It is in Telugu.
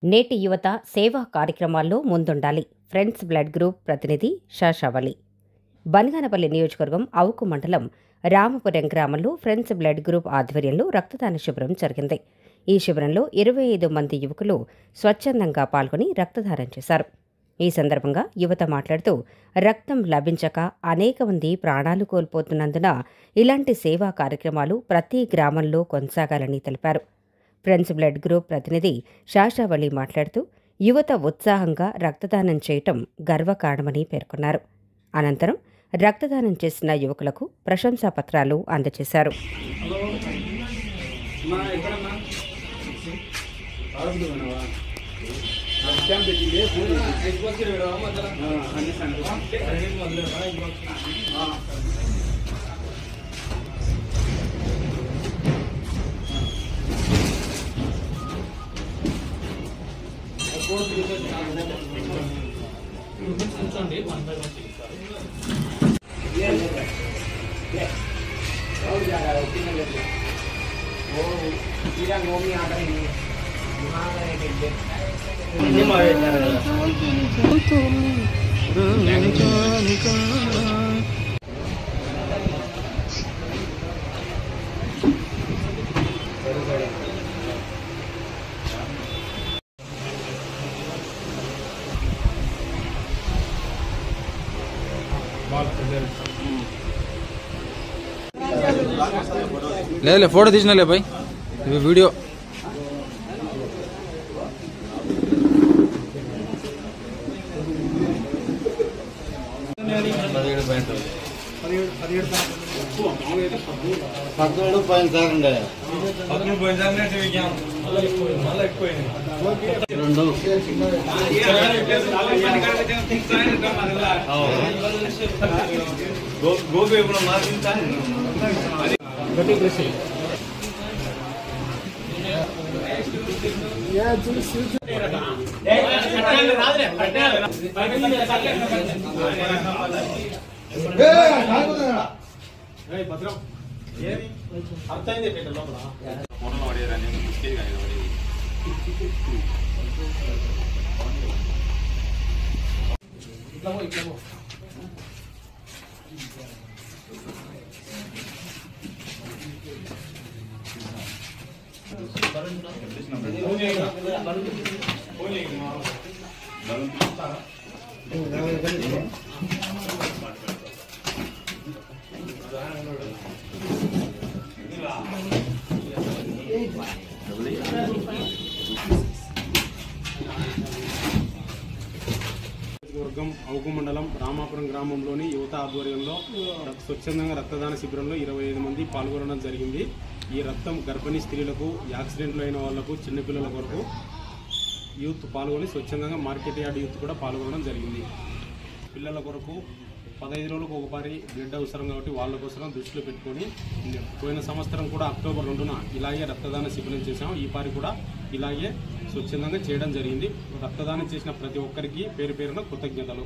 నేటి యువత సేవా కార్యక్రమాల్లో ముందుండాలి. ఫ్రెండ్స్ బ్లడ్ గ్రూప్ ప్రతినిధి షాషావలి. బనగానపల్లి నియోజకవర్గం అవుకు మండలం రామపురం గ్రామంలో ఫ్రెండ్స్ బ్లడ్ గ్రూప్ ఆధ్వర్యంలో రక్తదాన శిబిరం జరిగింది. ఈ శిబిరంలో 25 మంది యువకులు స్వచ్ఛందంగా పాల్గొని రక్తదానం చేశారు. ఈ సందర్భంగా యువత మాట్లాడుతూ రక్తం లభించక అనేక మంది ప్రాణాలు కోల్పోతున్నందున ఇలాంటి సేవా కార్యక్రమాలు ప్రతి గ్రామంలో కొనసాగాలని తెలిపారు. ఫ్రెండ్స్ బ్లడ్ గ్రూప్ ప్రతినిధి షాషావలి మాట్లాడుతూ యువత ఉత్సాహంగా రక్తదానం చేయటం గర్వకారణమని పేర్కొన్నారు. అనంతరం రక్తదానం చేసిన యువకులకు ప్రశంసా పత్రాలు అందజేశారు. ले फोटो तीसना ले भाई वीडियो వర్గం అవుకు మండలం రామాపురం గ్రామంలోని యువత ఆధ్వర్యంలో స్వచ్ఛందంగా రక్తదాన శిబిరంలో 25 మంది పాల్గొనడం జరిగింది. ఈ రక్తం గర్భిణీ స్త్రీలకు, యాక్సిడెంట్లు అయిన వాళ్లకు, చిన్నపిల్లల కొరకు యూత్ పాల్గొని స్వచ్ఛందంగా మార్కెట్ యార్డ్ యూత్ కూడా పాల్గొనడం జరిగింది. పిల్లల కొరకు 15 రోజులకు ఒకసారి బ్లడ్ అవసరం కాబట్టి వాళ్ళ కోసం దృష్టిలో పెట్టుకొని పోయిన సంవత్సరం కూడా అక్టోబర్ 2న ఇలాగే రక్తదాన శిబిరం చేశాం. ఈ పారి కూడా ఇలాగే స్వచ్ఛందంగా చేయడం జరిగింది. రక్తదానం చేసిన ప్రతి ఒక్కరికి పేరు పేరున కృతజ్ఞతలు.